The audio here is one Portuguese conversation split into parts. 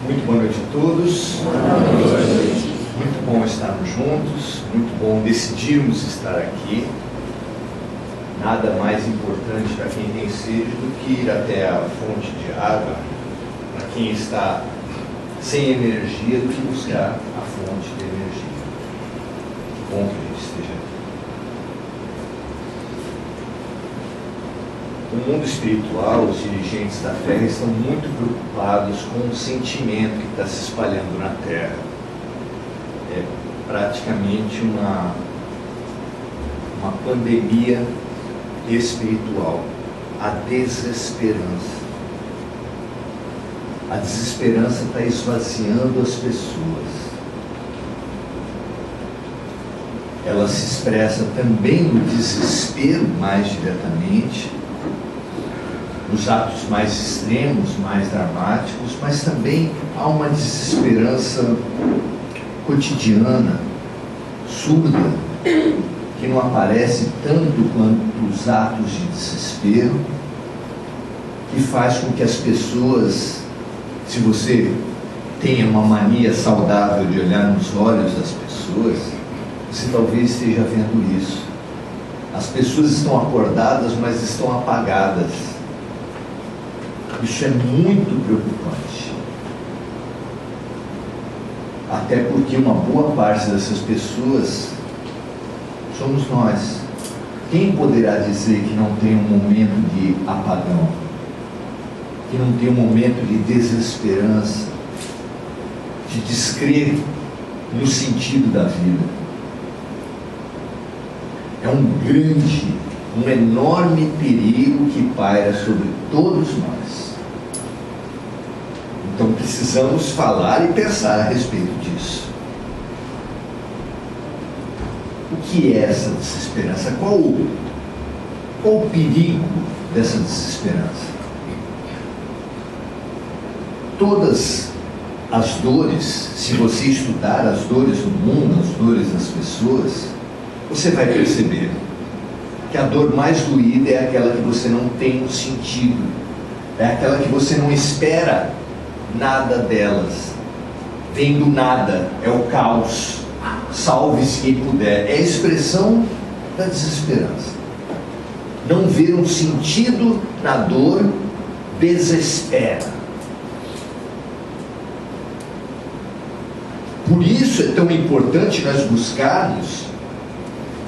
Muito boa noite a todos. Muito bom estarmos juntos, muito bom decidirmos estar aqui. Nada mais importante para quem tem sede do que ir até a fonte de água, para quem está sem energia, do que buscar a fonte de energia. Que bom que a gente esteja aqui. No mundo espiritual, os dirigentes da Terra estão muito preocupados com o sentimento que está se espalhando na Terra. É praticamente uma pandemia espiritual, a desesperança. A desesperança está esvaziando as pessoas. Ela se expressa também no desespero mais diretamente, nos atos mais extremos, mais dramáticos, mas também há uma desesperança cotidiana, surda, que não aparece tanto quanto os atos de desespero, que faz com que as pessoas, se você tem uma mania saudável de olhar nos olhos das pessoas, você talvez esteja vendo isso. As pessoas estão acordadas, mas estão apagadas. Isso é muito preocupante. Até porque uma boa parte dessas pessoas somos nós. Quem poderá dizer que não tem um momento de apagão? Que não tem um momento de desesperança, de descrer no sentido da vida? É um enorme perigo que paira sobre todos nós. Então precisamos falar e pensar a respeito disso. O que é essa desesperança? Qual o perigo dessa desesperança? Todas as dores, se você estudar as dores do mundo, as dores das pessoas, você vai perceber que a dor mais doída é aquela que você não tem um sentido, é aquela que você não espera nada delas, vem do nada, é o caos, salve-se quem puder, é a expressão da desesperança. Não ver um sentido na dor desespera. Por isso é tão importante nós buscarmos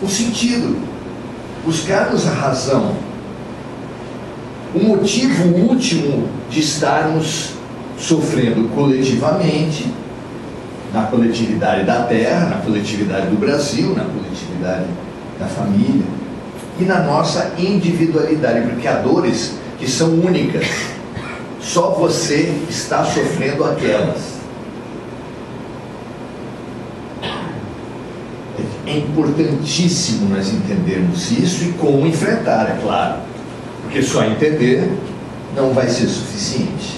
o sentido, buscarmos a razão, o motivo último de estarmos sofrendo coletivamente, na coletividade da Terra, na coletividade do Brasil, na coletividade da família e na nossa individualidade, porque há dores que são únicas, só você está sofrendo aquelas. É importantíssimo nós entendermos isso e como enfrentar, é claro, porque só entender não vai ser suficiente.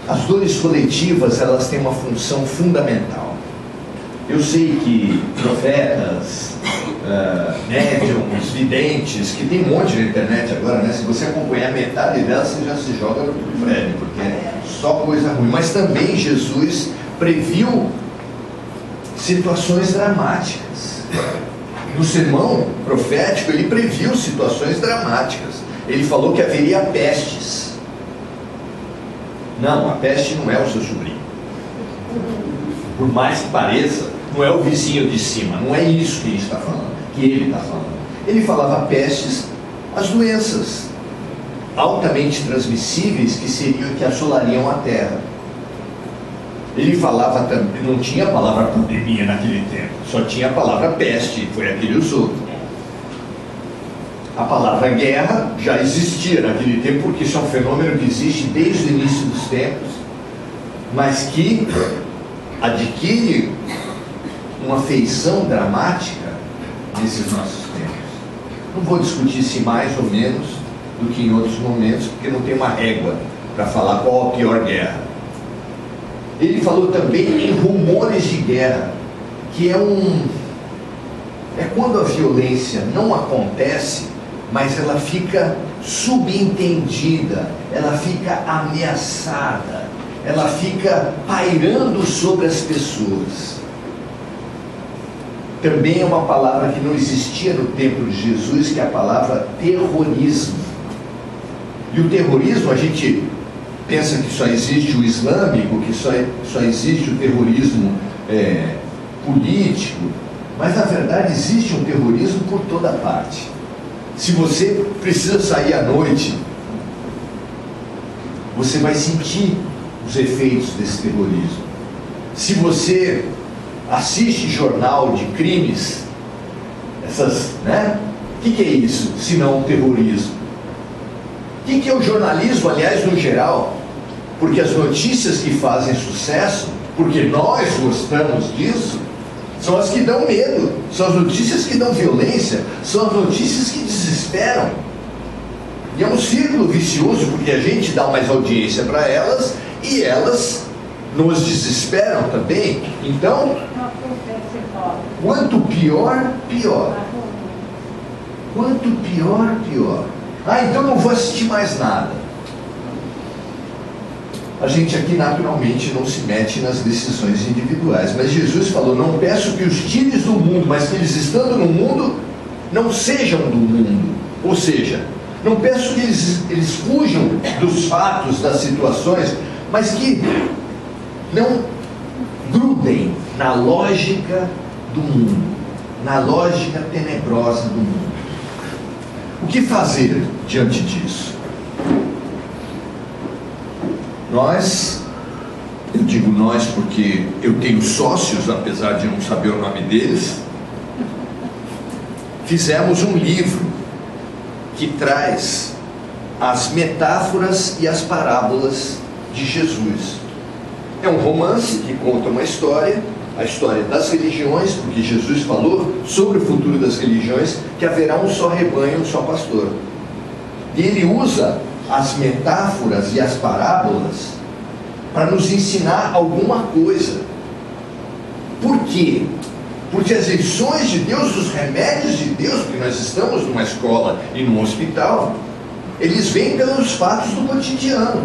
As dores coletivas, elas têm uma função fundamental. Eu sei que profetas, médiums, videntes, que tem um monte na internet agora, né? Se você acompanhar metade delas, você já se joga no Fred, porque é só coisa ruim. Mas também Jesus previu situações dramáticas. No sermão profético, ele previu situações dramáticas. Ele falou que haveria pestes. Não, a peste não é o seu sobrinho. Por mais que pareça, não é o vizinho de cima, não é isso que a gente está falando, que ele está falando. Ele falava pestes, as doenças altamente transmissíveis que assolariam a terra. Ele falava também, não tinha a palavra pandemia naquele tempo, só tinha a palavra peste, foi a que ele usou. A palavra guerra já existia naquele tempo, porque isso é um fenômeno que existe desde o início dos tempos, mas que adquire uma feição dramática nesses nossos tempos. Não vou discutir se mais ou menos do que em outros momentos, porque não tem uma régua para falar qual a pior guerra. Ele falou também em rumores de guerra, que é quando a violência não acontece, mas ela fica subentendida, ela fica ameaçada, ela fica pairando sobre as pessoas. Também é uma palavra que não existia no tempo de Jesus, que é a palavra terrorismo. E o terrorismo, a gente pensa que só existe o islâmico, que só existe o terrorismo político, mas na verdade existe um terrorismo por toda parte. Se você precisa sair à noite, você vai sentir os efeitos desse terrorismo. Se você assiste jornal de crimes, o que é isso, se não o terrorismo? O que é o jornalismo, aliás, no geral? Porque as notícias que fazem sucesso, porque nós gostamos disso, são as que dão medo, são as notícias que dão violência, são as notícias que desesperam. E é um círculo vicioso, porque a gente dá mais audiência para elas e elas nos desesperam também. Então, quanto pior, pior. Quanto pior, pior. Então não vou assistir mais nada. A gente aqui naturalmente não se mete nas decisões individuais, mas Jesus falou: não peço que os tires do mundo, mas que eles, estando no mundo, não sejam do mundo. Ou seja, não peço que eles fujam dos fatos, das situações, mas que não grudem na lógica do mundo, na lógica tenebrosa do mundo. O que fazer diante disso? Eu digo nós porque eu tenho sócios, apesar de não saber o nome deles, fizemos um livro que traz as metáforas e as parábolas de Jesus. É um romance que conta uma história, a história das religiões, porque Jesus falou sobre o futuro das religiões, que haverá um só rebanho, um só pastor. E ele usa as metáforas e as parábolas para nos ensinar alguma coisa. Por quê? Porque as lições de Deus, os remédios de Deus, porque nós estamos numa escola e num hospital, eles vêm pelos fatos do cotidiano.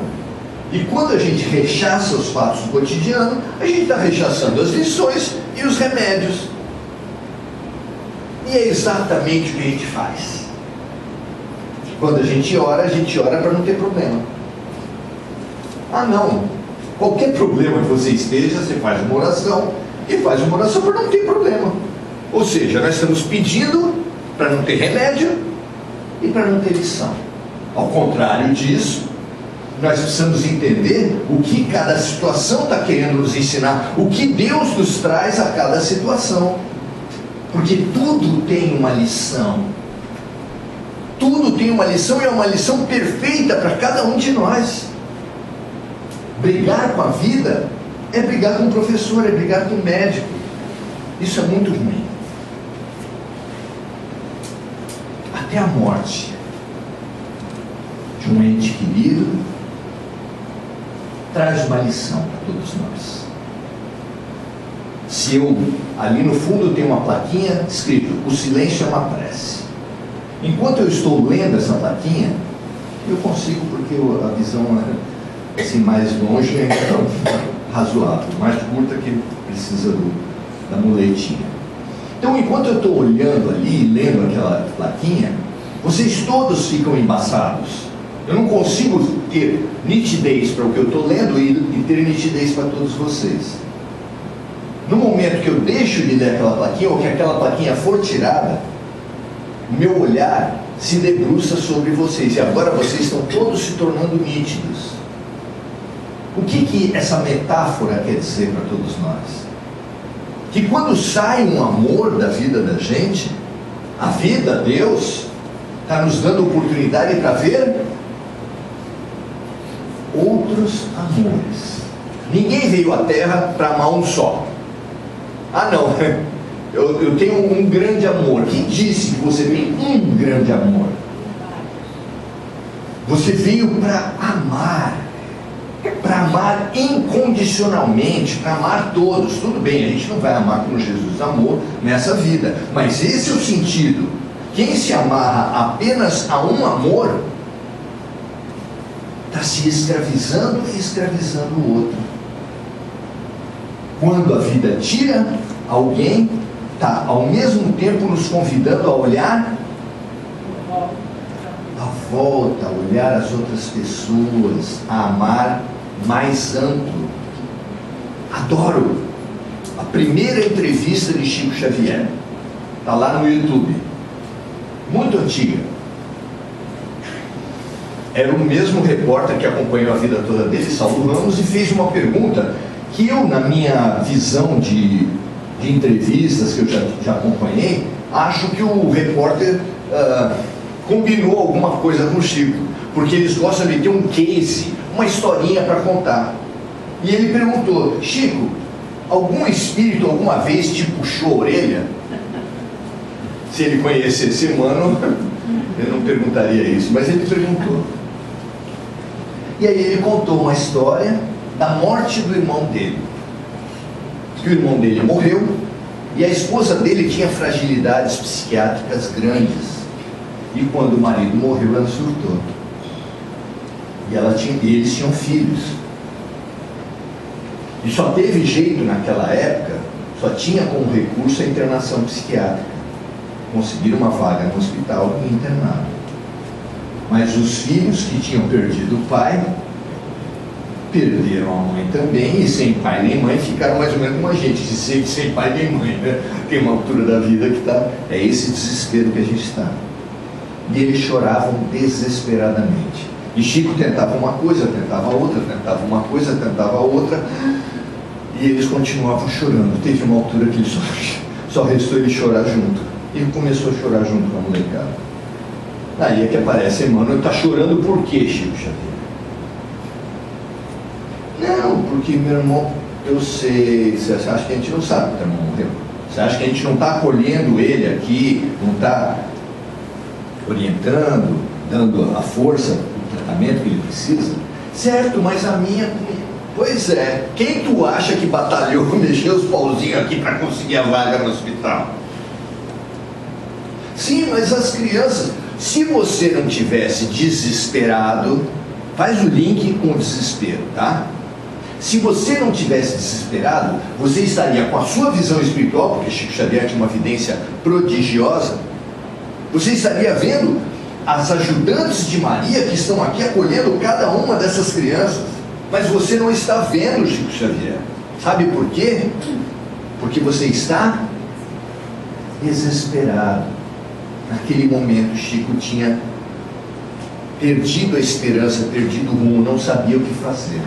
E quando a gente rechaça os fatos do cotidiano, a gente está rechaçando as lições e os remédios. E é exatamente o que a gente faz. Quando a gente ora para não ter problema. Não. Qualquer problema que você esteja, você faz uma oração, e faz uma oração para não ter problema. Ou seja, nós estamos pedindo para não ter remédio e para não ter lição. Ao contrário disso, nós precisamos entender o que cada situação está querendo nos ensinar, o que Deus nos traz a cada situação. Porque tudo tem uma lição. Tudo tem uma lição, e é uma lição perfeita para cada um de nós. Brigar com a vida é brigar com o professor, é brigar com o médico. Isso é muito ruim. Até a morte de um ente querido traz uma lição para todos nós. Se eu, ali no fundo, tenho uma plaquinha escrito: o silêncio é uma prece. Enquanto eu estou lendo essa plaquinha, eu consigo, porque a visão assim, mais longe é então razoável, mais curta que precisa da muletinha. Então, enquanto eu estou olhando ali, lendo aquela plaquinha, vocês todos ficam embaçados. Eu não consigo ter nitidez para o que eu estou lendo e ter nitidez para todos vocês. No momento que eu deixo de ler aquela plaquinha, ou que aquela plaquinha for tirada, o meu olhar se debruça sobre vocês, e agora vocês estão todos se tornando nítidos. O que essa metáfora quer dizer para todos nós? Que quando sai um amor da vida da gente, a vida, Deus, está nos dando oportunidade para ver outros amores. Ninguém veio à Terra para amar um só. Não, eu tenho um grande amor. Quem disse que você tem um grande amor? Você veio para amar incondicionalmente, para amar todos. Tudo bem, a gente não vai amar como Jesus amou nessa vida, mas esse é o sentido. Quem se amarra apenas a um amor está se escravizando e escravizando o outro. Quando a vida tira alguém, está ao mesmo tempo nos convidando a olhar à volta, a olhar as outras pessoas, a amar mais amplo. Adoro a primeira entrevista de Chico Xavier, está lá no YouTube, muito antiga. Era o mesmo repórter que acompanhou a vida toda dele, Saulo Ramos, e fez uma pergunta que eu, na minha visão de entrevistas que eu já acompanhei, acho que o repórter combinou alguma coisa com o Chico, porque eles gostam de ter um case, uma historinha para contar. E ele perguntou: Chico, algum espírito alguma vez te puxou a orelha? Se ele conhecesse Emmanuel, ele não perguntaria isso, mas ele perguntou. E aí ele contou uma história da morte do irmão dele. Que o irmão dele morreu e a esposa dele tinha fragilidades psiquiátricas grandes. E quando o marido morreu, ela surtou. E eles tinham filhos. E só teve jeito naquela época, só tinha como recurso a internação psiquiátrica. Conseguiram uma vaga no hospital e internaram. Mas os filhos que tinham perdido o pai, perderam a mãe também, e sem pai nem mãe ficaram mais ou menos como a gente, sem pai nem mãe, né? Tem uma altura da vida que está, é esse desespero que a gente está. E eles choravam desesperadamente. E Chico tentava uma coisa, tentava outra, tentava uma coisa, tentava outra, e eles continuavam chorando. Teve uma altura que ele só restou ele chorar junto. E ele começou a chorar junto com a molecada. Aí é que aparece Emmanuel. Está chorando por quê, Chico Xavier? Não, porque meu irmão, eu sei. Você acha que a gente não sabe que o teu irmão morreu? Você acha que a gente não está acolhendo ele aqui, não está orientando, dando a força, o tratamento que ele precisa? Certo, mas a minha... Pois é, quem tu acha que batalhou, mexeu os pauzinhos aqui para conseguir a vaga no hospital? Sim, mas as crianças, se você não tivesse desesperado, faz o link com o desespero, tá? Se você não tivesse desesperado, você estaria com a sua visão espiritual, porque Chico Xavier tinha uma vidência prodigiosa, você estaria vendo as ajudantes de Maria que estão aqui acolhendo cada uma dessas crianças, mas você não está vendo Chico Xavier. Sabe por quê? Porque você está desesperado. Naquele momento Chico tinha perdido a esperança, perdido o rumo, não sabia o que fazer.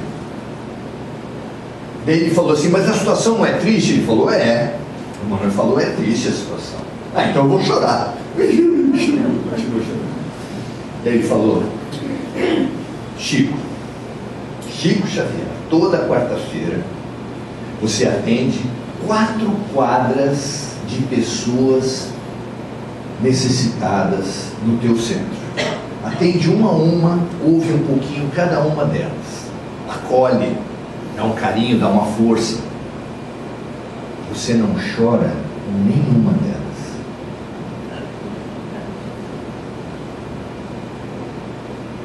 Daí ele falou assim: mas a situação não é triste? Ele falou: é. O Emmanuel falou: é triste a situação. Ah, então eu vou chorar. Continua chorando. Daí ele falou: Chico Xavier, toda quarta-feira você atende 4 quadras de pessoas necessitadas no teu centro. Atende uma a uma, ouve um pouquinho cada uma delas, acolhe, dá um carinho, dá uma força. Você não chora com nenhuma delas.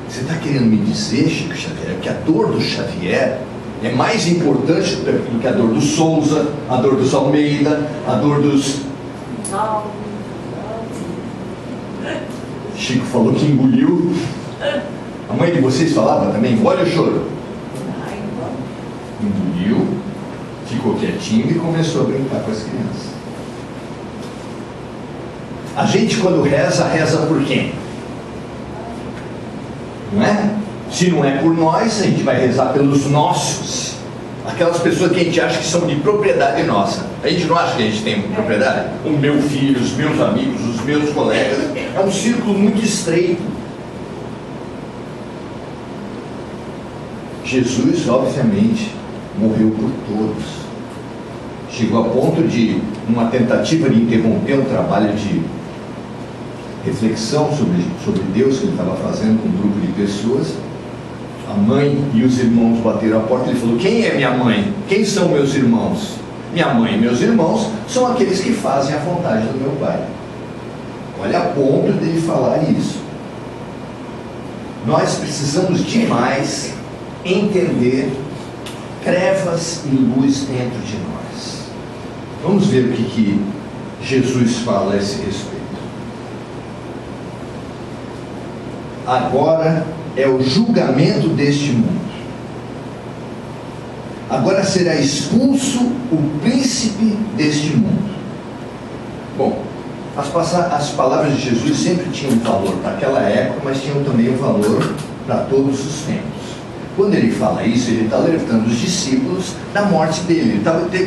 Você está querendo me dizer, Chico Xavier, que a dor do Xavier é mais importante do que a dor do Souza, a dor dos Almeida, a dor dos... Chico falou que engoliu. A mãe de vocês falava também: engole o choro. Engoliu, ficou quietinho e começou a brincar com as crianças. A gente, quando reza, reza por quem? Não é? Se não é por nós, a gente vai rezar pelos nossos, aquelas pessoas que a gente acha que são de propriedade nossa. A gente não acha que a gente tem propriedade? O meu filho, os meus amigos, os meus colegas. É um círculo muito estreito. Jesus, obviamente, morreu por todos. Chegou a ponto de, numa tentativa de interromper um trabalho de reflexão sobre Deus que ele estava fazendo com um grupo de pessoas, a mãe e os irmãos bateram a porta. Ele falou: quem é minha mãe? Quem são meus irmãos? Minha mãe e meus irmãos são aqueles que fazem a vontade do meu Pai. Olha a ponto de ele falar isso. nós precisamos demais entender trevas e luz dentro de nós. Vamos ver o que Jesus fala a esse respeito. Agora é o julgamento deste mundo. Agora será expulso o príncipe deste mundo. Bom, as palavras de Jesus sempre tinham valor para aquela época, mas tinham também um valor para todos os tempos. Quando ele fala isso, ele está alertando os discípulos da morte dele.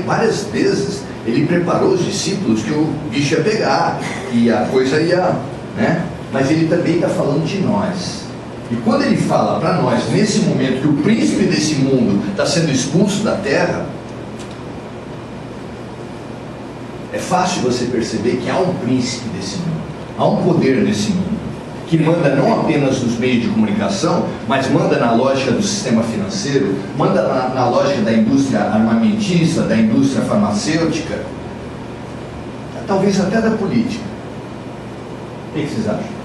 Várias vezes ele preparou os discípulos que o bicho ia pegar, e a coisa ia, né? Mas ele também está falando de nós. E quando ele fala para nós, nesse momento, que o príncipe desse mundo está sendo expulso da terra, é fácil você perceber que há um príncipe desse mundo, há um poder nesse mundo, que manda não apenas nos meios de comunicação, mas manda na lógica do sistema financeiro, manda na lógica da indústria armamentista, da indústria farmacêutica, talvez até da política. O que vocês acham?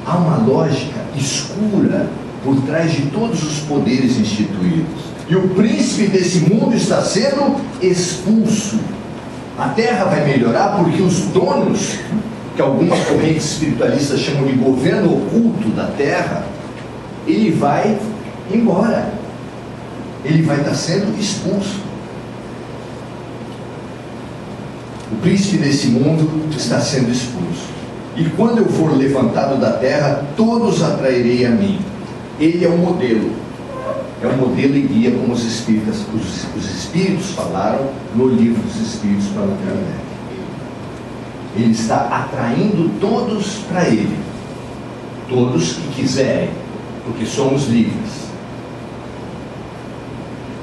Há uma lógica escura por trás de todos os poderes instituídos. E o príncipe desse mundo está sendo expulso. A terra vai melhorar porque os donos, que algumas correntes espiritualistas chamam de governo oculto da terra, ele vai embora. Ele vai estar sendo expulso. O príncipe desse mundo está sendo expulso. E quando eu for levantado da terra, todos atrairei a mim. Ele é um modelo. É um modelo e guia, como os Espíritos falaram no livro dos Espíritos para o Kardec. Ele está atraindo todos para ele. Todos que quiserem, porque somos livres.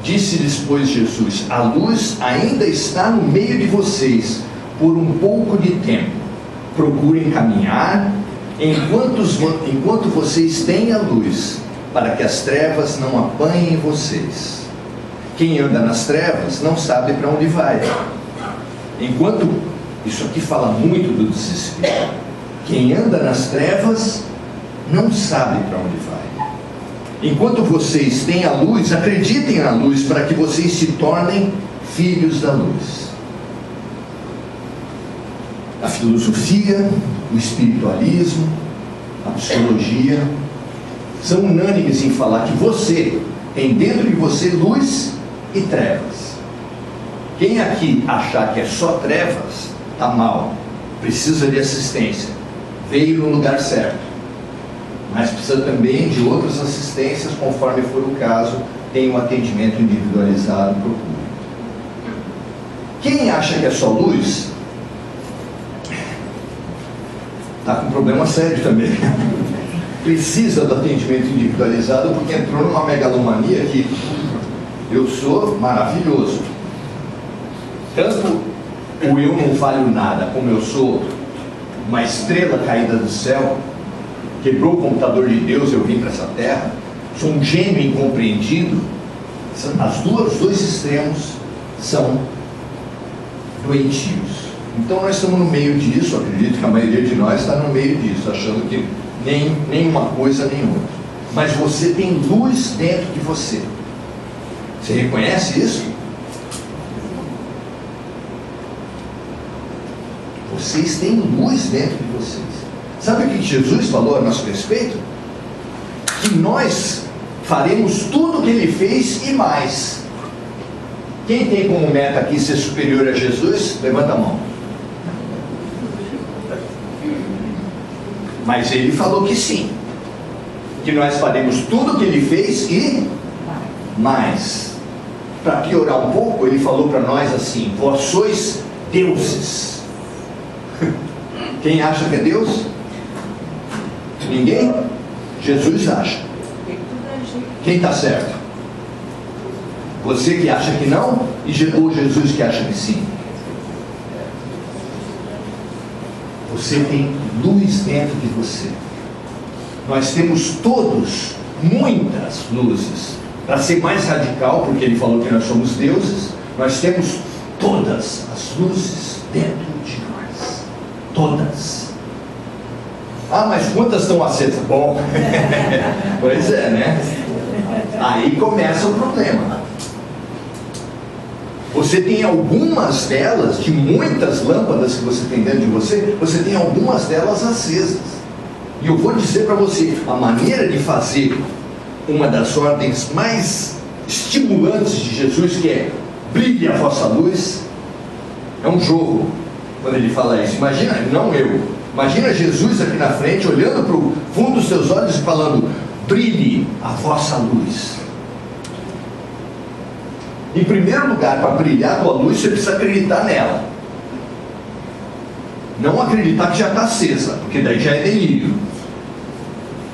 Disse-lhes, pois, Jesus: a luz ainda está no meio de vocês, por um pouco de tempo. Procurem caminhar enquanto vocês têm a luz, para que as trevas não apanhem vocês. Quem anda nas trevas não sabe para onde vai. Isso aqui fala muito do desespero. Quem anda nas trevas não sabe para onde vai. Enquanto vocês têm a luz, acreditem na luz, para que vocês se tornem filhos da luz. A filosofia, o espiritualismo, a psicologia são unânimes em falar que você tem dentro de você luz e trevas. Quem aqui achar que é só trevas, está mal, precisa de assistência, veio no lugar certo, mas precisa também de outras assistências, conforme for o caso, tem um atendimento individualizado, procure. Quem acha que é só luz, está com problema sério também. Precisa do atendimento individualizado, porque entrou numa megalomania que eu sou maravilhoso. Tanto o eu não valho nada, como eu sou uma estrela caída do céu, quebrou o computador de Deus, eu vim para essa terra, sou um gênio incompreendido. Os dois extremos são doentios. Então nós estamos no meio disso. Acredito que a maioria de nós está no meio disso, achando que nem uma coisa nem outra. Mas você tem luz dentro de você. Você reconhece isso? Vocês têm luz dentro de vocês. Sabe o que Jesus falou a nosso respeito? Que nós faremos tudo o que Ele fez e mais. Quem tem como meta aqui ser superior a Jesus, levanta a mão. Mas Ele falou que sim, que nós faremos tudo o que Ele fez e mais. Para piorar um pouco, Ele falou para nós assim: vós sois deuses. Quem acha que é Deus? Ninguém? Jesus acha. Quem está certo? Você que acha que não, ou Jesus que acha que sim? Você tem luz dentro de você. Nós temos todos muitas luzes. Para ser mais radical, porque Ele falou que nós somos deuses, nós temos todas as luzes dentro de nós. Todas. Ah, mas quantas estão acesas? Bom, pois é, né? Aí começa o problema. Você tem algumas delas, de muitas lâmpadas que você tem dentro de você, você tem algumas delas acesas. E eu vou dizer para você, a maneira de fazer uma das ordens mais estimulantes de Jesus, que é brilhe a vossa luz, é um jogo quando ele fala isso. Imagina, não eu, imagina Jesus aqui na frente, olhando para o fundo dos seus olhos e falando, brilhe a vossa luz. Em primeiro lugar, para brilhar a tua luz, você precisa acreditar nela. Não acreditar que já está acesa, porque daí já é delírio.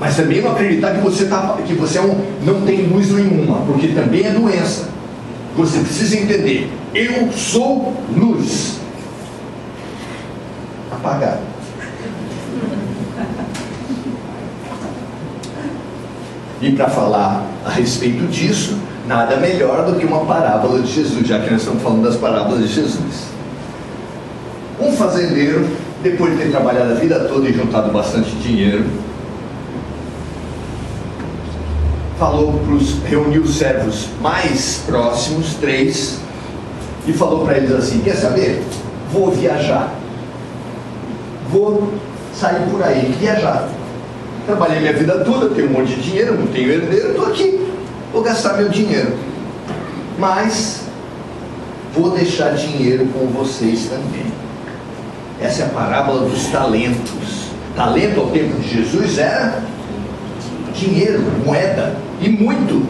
Mas também não acreditar que você não tem luz nenhuma, porque também é doença. Você precisa entender, eu sou luz. Apagado. E para falar a respeito disso, nada melhor do que uma parábola de Jesus, já que nós estamos falando das parábolas de Jesus. Um fazendeiro, depois de ter trabalhado a vida toda e juntado bastante dinheiro, reuniu os servos mais próximos, 3, e falou para eles assim, quer saber? Vou viajar. Vou sair por aí, viajar. Trabalhei minha vida toda, tenho um monte de dinheiro, não tenho herdeiro, estou aqui. Vou gastar meu dinheiro, mas vou deixar dinheiro com vocês também. Essa é a parábola dos talentos. Talento ao tempo de Jesus era dinheiro, moeda, e muito.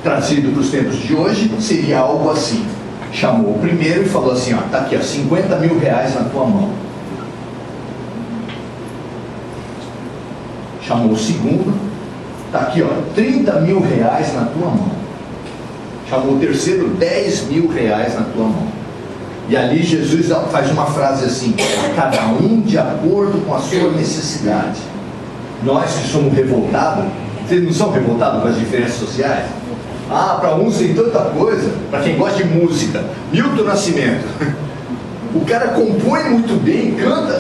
Trazido para os tempos de hoje, seria algo assim. Chamou o primeiro e falou assim, ó, tá aqui, ó, 50 mil reais na tua mão. Chamou o segundo, está aqui, ó, 30 mil reais na tua mão. Chamou o terceiro, 10 mil reais na tua mão. E ali Jesus faz uma frase assim, cada um de acordo com a sua necessidade. Nós que somos revoltados, vocês não são revoltados com as diferenças sociais? Ah, para uns tem tanta coisa, para quem gosta de música, Milton Nascimento, o cara compõe muito bem,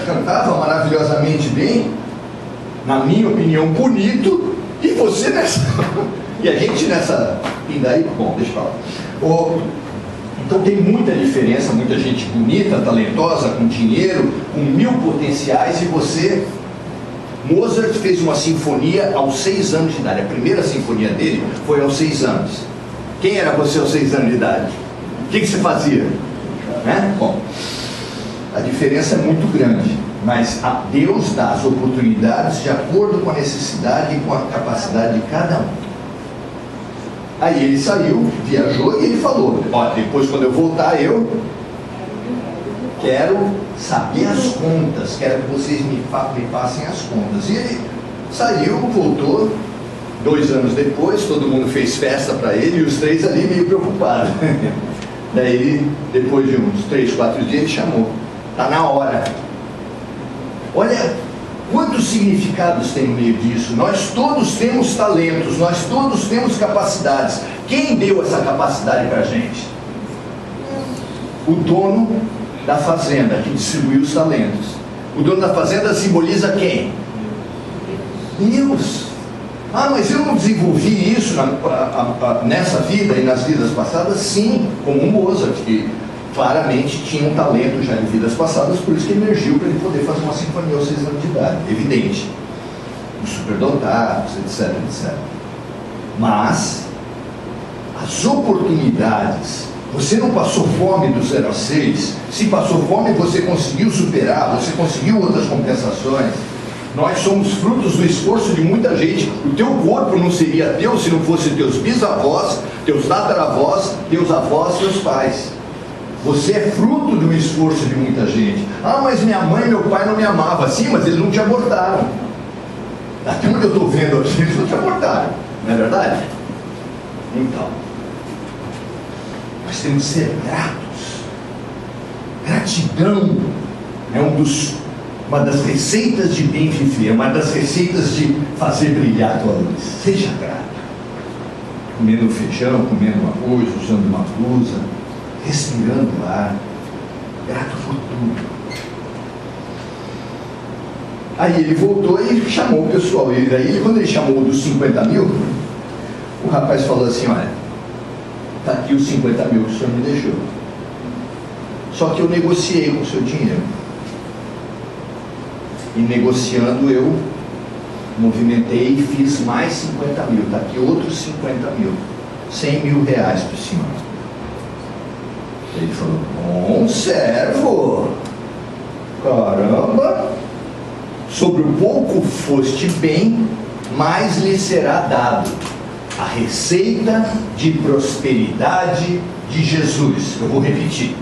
cantava maravilhosamente bem, na minha opinião, bonito, e você nessa... E a gente nessa... E daí, bom, deixa eu falar. Então tem muita diferença, muita gente bonita, talentosa, com dinheiro, com 1000 potenciais, e você... Mozart fez uma sinfonia aos 6 anos de idade. A primeira sinfonia dele foi aos 6 anos. Quem era você aos 6 anos de idade? O que você fazia? Né? Bom, a diferença é muito grande. Mas Deus dá as oportunidades de acordo com a necessidade e com a capacidade de cada um. Aí ele saiu, viajou e ele falou, ó, depois quando eu voltar eu quero saber as contas, quero que vocês me passem as contas. E ele saiu, voltou, 2 anos depois, todo mundo fez festa para ele e os 3 ali meio preocupados. Daí ele, depois de uns 3, 4 dias, ele chamou, está na hora. Olha quantos significados tem no meio disso. Nós todos temos talentos, nós todos temos capacidades. Quem deu essa capacidade para a gente? O dono da fazenda, que distribuiu os talentos. O dono da fazenda simboliza quem? Deus. Ah, mas eu não desenvolvi isso nessa vida e nas vidas passadas? Sim, como um Mozart, que claramente tinha um talento já em vidas passadas, por isso que emergiu para ele poder fazer uma sinfonia aos 6 anos de idade, evidente. Os superdotados, etc, etc. Mas as oportunidades, você não passou fome do 0 a 6, se passou fome você conseguiu superar, você conseguiu outras compensações. Nós somos frutos do esforço de muita gente. O teu corpo não seria teu se não fosse teus bisavós, teus tataravós, teus avós, teus pais. Você é fruto do esforço de muita gente. Ah, mas minha mãe e meu pai não me amavam. Sim, mas eles não te abortaram. Até onde eu estou vendo aqui, eles não te abortaram. Não é verdade? Então, nós temos que ser gratos. Gratidão é uma das receitas de bem viver, uma das receitas de fazer brilhar a tua luz. Seja grato. Comendo feijão, comendo arroz, usando uma blusa, respirando ar, grato por tudo. Aí ele voltou e chamou o pessoal. E daí, quando ele chamou dos 50 mil, o rapaz falou assim: olha, está aqui os 50 mil que o senhor me deixou. Só que eu negociei com o seu dinheiro. E negociando eu movimentei e fiz mais 50 mil. Está aqui outros 50 mil. 100 mil reais para o senhor. Ele falou: bom servo, caramba, sobre o pouco foste bem, mais lhe será dado. A receita de prosperidade de Jesus. Eu vou repetir: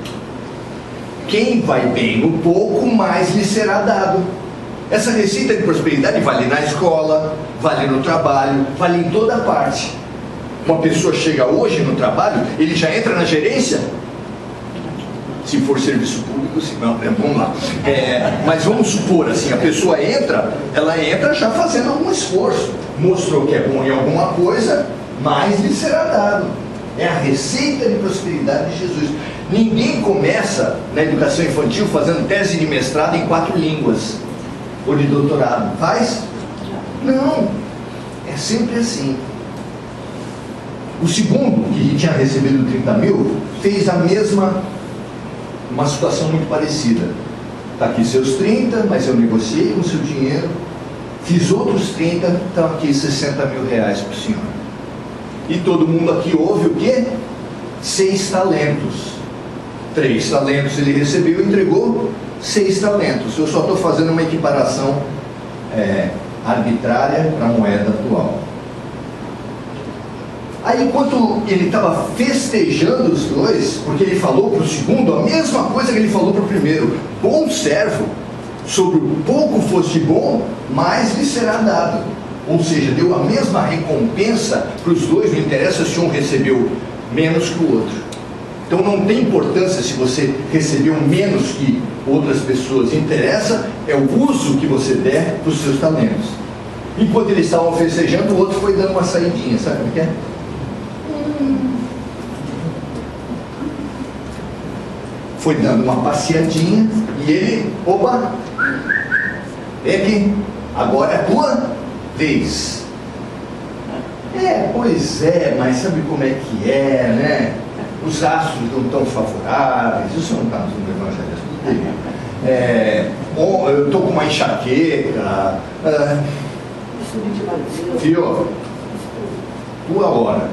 quem vai bem no pouco, mais lhe será dado. Essa receita de prosperidade vale na escola, vale no trabalho, vale em toda parte. Uma pessoa chega hoje no trabalho, ele já entra na gerência. Se for serviço público, se não, vamos lá. Mas vamos supor assim, a pessoa entra, ela entra já fazendo algum esforço. Mostrou que é bom em alguma coisa, mais lhe será dado. É a receita de prosperidade de Jesus. Ninguém começa na educação infantil fazendo tese de mestrado em 4 línguas. Ou de doutorado. Faz? Não. É sempre assim. O segundo, que tinha recebido 30 mil, fez uma situação muito parecida. Está aqui seus 30, mas eu negociei com o seu dinheiro, fiz outros 30, estão aqui 60 mil reais para o senhor. E todo mundo aqui ouve o quê? 6 talentos. 3 talentos ele recebeu e entregou 6 talentos. Eu só estou fazendo uma equiparação arbitrária para a moeda atual. Aí, enquanto ele estava festejando os dois, porque ele falou para o segundo a mesma coisa que ele falou para o primeiro: bom servo, sobre o pouco foste bom, mais lhe será dado. Ou seja, deu a mesma recompensa para os dois, não interessa se um recebeu menos que o outro. Então não tem importância se você recebeu menos que outras pessoas, interessa é o uso que você der dos seus talentos. Enquanto eles estavam festejando, o outro foi dando uma saidinha, sabe como é que é? Foi dando uma passeadinha e ele, opa, vem aqui, agora é a tua vez. Pois é, mas sabe como é que é, né? Os astros não estão favoráveis, isso não está no evangelho. Eu estou com uma enxaqueca. Filho, tua hora.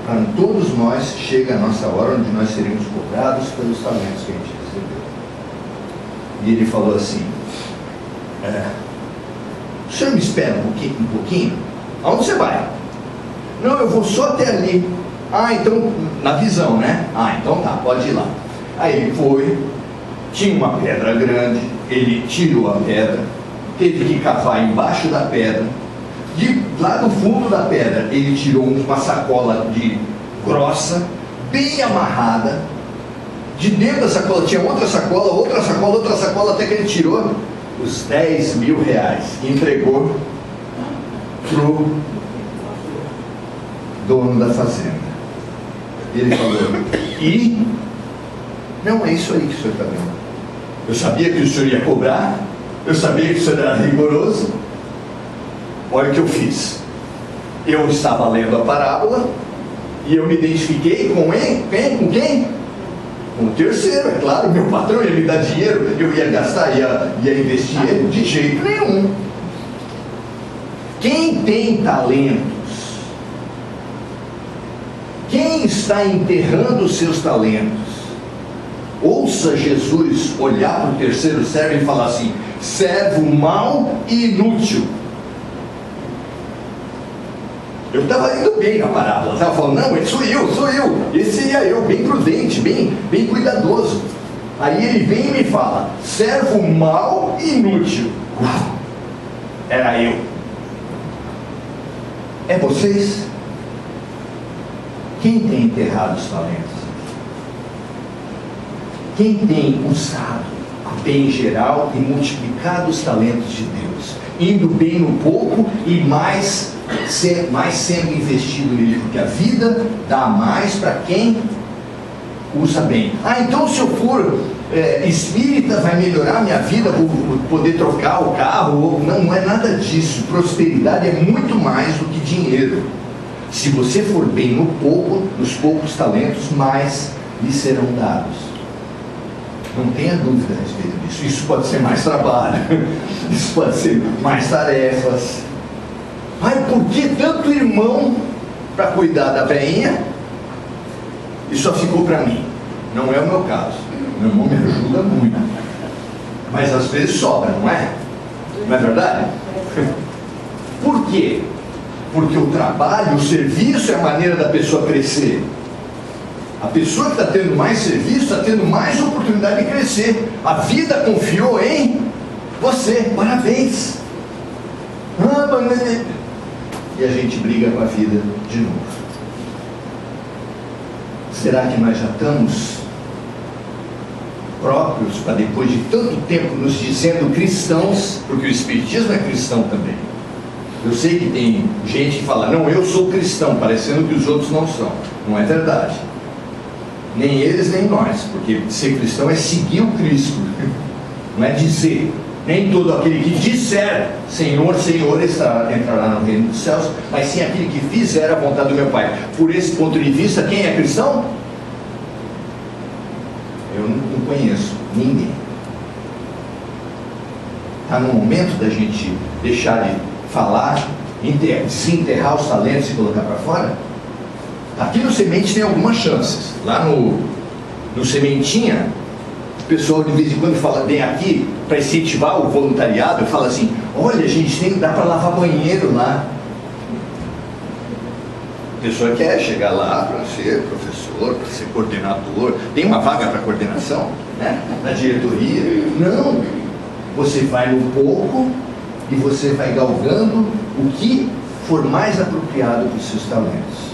Para todos nós chega a nossa hora onde nós seremos cobrados pelos talentos que a gente recebeu. E ele falou assim: o senhor me espera um pouquinho? Aonde você vai? Não, eu vou só até ali. Então, na visão, né? Então tá, pode ir lá. Aí ele foi, tinha uma pedra grande, ele tirou a pedra, teve que cavar embaixo da pedra. Lá do fundo da pedra, ele tirou uma sacola grossa, bem amarrada. De dentro da sacola tinha outra sacola, até que ele tirou os 10 mil reais e entregou pro dono da fazenda. Ele falou: não é isso aí que o senhor está vendo. Eu sabia que o senhor ia cobrar, eu sabia que o senhor era rigoroso. Olha o que eu fiz. Eu estava lendo a parábola e eu me identifiquei com quem? Com o terceiro, é claro. Meu patrão ia me dar dinheiro, eu ia gastar, ia investir ele de jeito nenhum. Quem tem talentos, quem está enterrando os seus talentos, ouça Jesus olhar para o terceiro servo e falar assim: servo mau e inútil. Eu estava indo bem na parábola, estava falando: não, sou eu, esse seria eu, bem prudente, bem cuidadoso. Aí ele vem e me fala: servo mau e inútil. Era eu. É vocês? Quem tem enterrado os talentos? Quem tem usado o bem geral e multiplicado os talentos de Deus, indo bem no pouco e mais sendo investido nele, porque a vida dá mais para quem usa bem. Então se eu for espírita vai melhorar a minha vida, vou poder trocar o carro. Não é nada disso. Prosperidade é muito mais do que dinheiro. Se você for bem no pouco, nos poucos talentos, mais lhe serão dados. Não tenha dúvida a respeito disso. Isso pode ser mais trabalho, isso pode ser mais tarefas. Ai, por que tanto irmão para cuidar da velhinha e só ficou para mim? Não é o meu caso. Meu irmão me ajuda muito, mas às vezes sobra, não é? Não é verdade? Por quê? Porque o trabalho, o serviço é a maneira da pessoa crescer. A pessoa que está tendo mais serviço está tendo mais oportunidade de crescer. A vida confiou em você. Parabéns. E a gente briga com a vida de novo. Será que nós já estamos próprios para, depois de tanto tempo nos dizendo cristãos, porque o Espiritismo é cristão também? Eu sei que tem gente que fala, não, eu sou cristão, parecendo que os outros não são. Não é verdade. Nem eles, nem nós, porque ser cristão é seguir o Cristo, não é dizer. Nem todo aquele que disser, Senhor, Senhor, entrará no reino dos céus, mas sim aquele que fizer a vontade do meu Pai. Por esse ponto de vista, quem é cristão? Eu não conheço ninguém. Está no momento da gente deixar de falar, desenterrar os talentos e colocar para fora? Aqui no Semente tem algumas chances. Lá no Sementinha, o pessoal de vez em quando fala, vem aqui para incentivar o voluntariado, fala assim, olha gente, dá para lavar banheiro lá. A pessoa quer chegar lá para ser professor, para ser coordenador, tem uma vaga para coordenação, né? Na diretoria. Não, você vai no pouco e você vai galgando o que for mais apropriado para os seus talentos.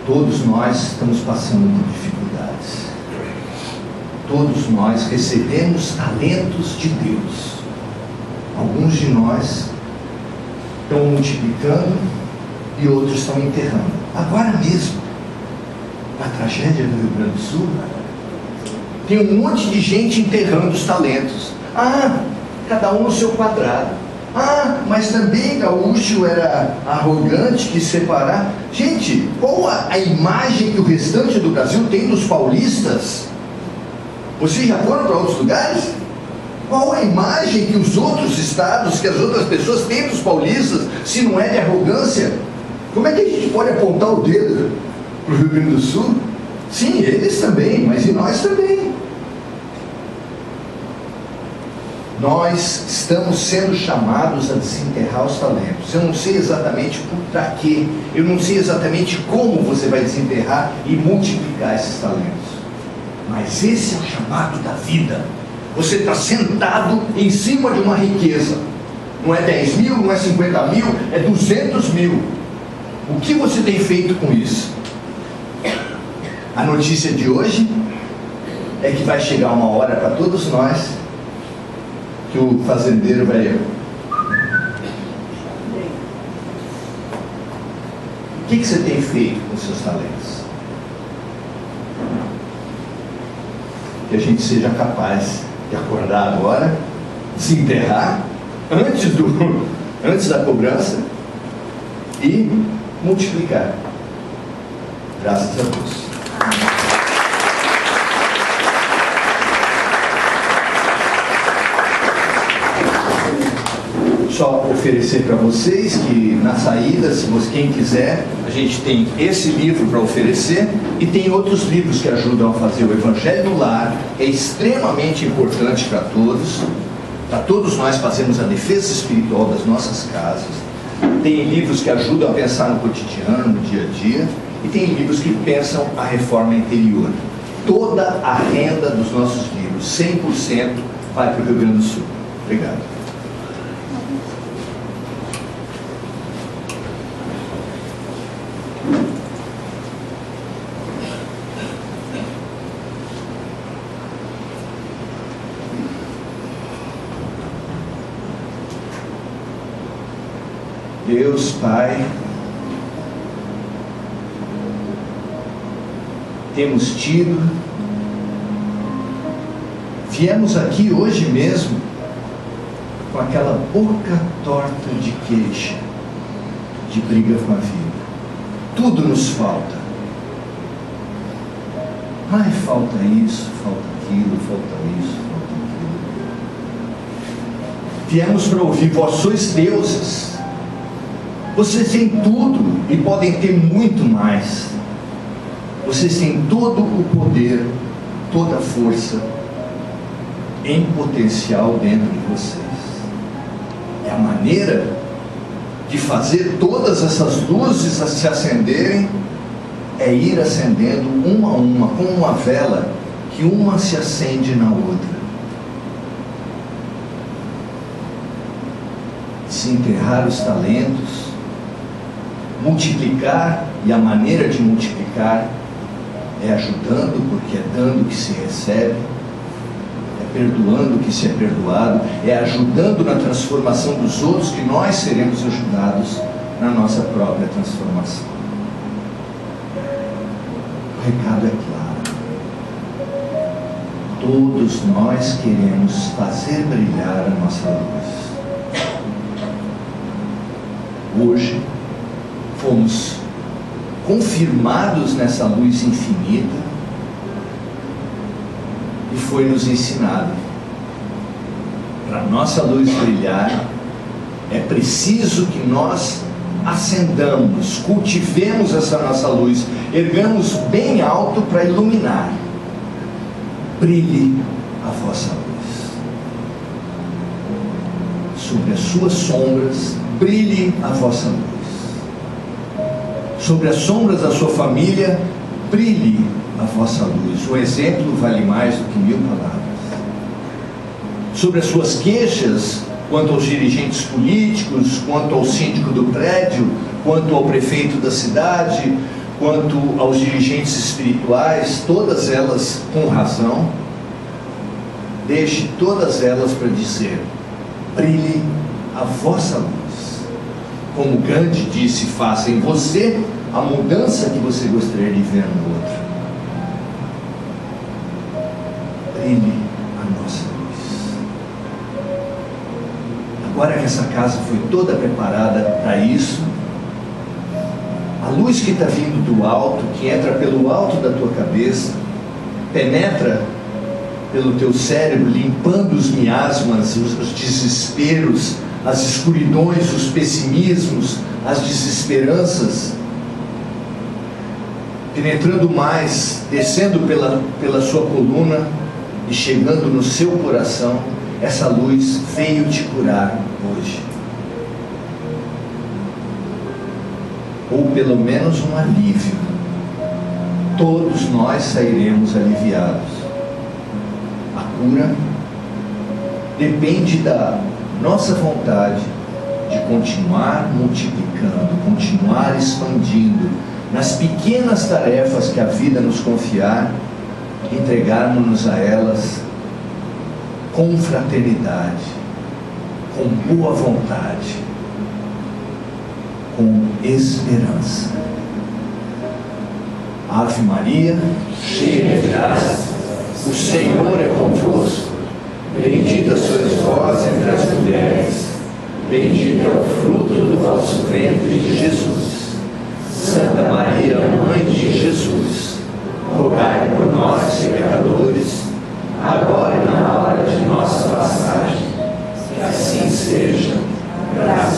Todos nós estamos passando por dificuldades. Todos nós recebemos talentos de Deus. Alguns de nós estão multiplicando e outros estão enterrando. Agora mesmo, na tragédia do Rio Grande do Sul, tem um monte de gente enterrando os talentos. Cada um no seu quadrado. Mas também gaúcho era arrogante, quis separar. Gente, qual a imagem que o restante do Brasil tem dos paulistas? Vocês já foram para outros lugares? Qual a imagem que os outros estados, que as outras pessoas têm dos paulistas, se não é de arrogância? Como é que a gente pode apontar o dedo para o Rio Grande do Sul? Sim, eles também, mas e nós também. Nós estamos sendo chamados a desenterrar os talentos. Eu não sei exatamente para quê, eu não sei exatamente como você vai desenterrar e multiplicar esses talentos. Mas esse é o chamado da vida. Você está sentado em cima de uma riqueza. Não é 10 mil, não é 50 mil, é 200 mil. O que você tem feito com isso? A notícia de hoje é que vai chegar uma hora para todos nós que o fazendeiro vai... O que você tem feito com seus talentos? Que a gente seja capaz de acordar agora, desenterrar antes da cobrança e multiplicar. Graças a Deus. Só oferecer para vocês que na saída, se você, quem quiser, a gente tem esse livro para oferecer e tem outros livros que ajudam a fazer o Evangelho no Lar, que é extremamente importante para todos nós fazermos a defesa espiritual das nossas casas. Tem livros que ajudam a pensar no cotidiano, no dia a dia, e tem livros que pensam a reforma interior. Toda a renda dos nossos livros, 100%, vai para o Rio Grande do Sul. Obrigado. Deus Pai, temos tido Viemos aqui hoje mesmo com aquela boca torta de queixa, de briga com a vida. Tudo nos falta. Ai, falta isso, falta aquilo, falta isso, falta aquilo. Viemos para ouvir: vós sois deuses. Vocês têm tudo e podem ter muito mais. Vocês têm todo o poder, toda a força em potencial dentro de vocês. E a maneira de fazer todas essas luzes se acenderem é ir acendendo uma a uma, como uma vela, que uma se acende na outra. Desenterrar os talentos, multiplicar, e a maneira de multiplicar é ajudando, porque é dando que se recebe, é perdoando que se é perdoado, é ajudando na transformação dos outros, que nós seremos ajudados na nossa própria transformação. O recado é claro: todos nós queremos fazer brilhar a nossa luz. Hoje fomos confirmados nessa luz infinita e foi nos ensinado: para nossa luz brilhar é preciso que nós acendamos, cultivemos essa nossa luz, ergamos bem alto para iluminar. Brilhe a vossa luz. Sobre as suas sombras, brilhe a vossa luz. Sobre as sombras da sua família, brilhe a vossa luz. O exemplo vale mais do que 1000 palavras. Sobre as suas queixas, quanto aos dirigentes políticos, quanto ao síndico do prédio, quanto ao prefeito da cidade, quanto aos dirigentes espirituais, todas elas com razão, deixe todas elas para dizer: brilhe a vossa luz. Como Gandhi disse: faça em você a mudança que você gostaria de ver no outro. Brilhe a nossa luz. Agora que essa casa foi toda preparada para isso, a luz que está vindo do alto, que entra pelo alto da tua cabeça, penetra pelo teu cérebro, limpando os miasmas, os desesperos, as escuridões, os pessimismos, as desesperanças, penetrando mais, descendo pela sua coluna e chegando no seu coração. Essa luz veio te curar hoje, ou pelo menos um alívio. Todos nós sairemos aliviados. A cura depende da nossa vontade de continuar multiplicando, continuar expandindo nas pequenas tarefas que a vida nos confiar, entregarmos-nos a elas com fraternidade, com boa vontade, com esperança. Ave Maria, cheia de graça, o Senhor é convosco. Bendita sois vós entre as mulheres, bendito é o fruto do vosso ventre, Jesus. Santa Maria, Mãe de Jesus, rogai por nós, pecadores, agora e na hora de nossa passagem. Que assim seja, graças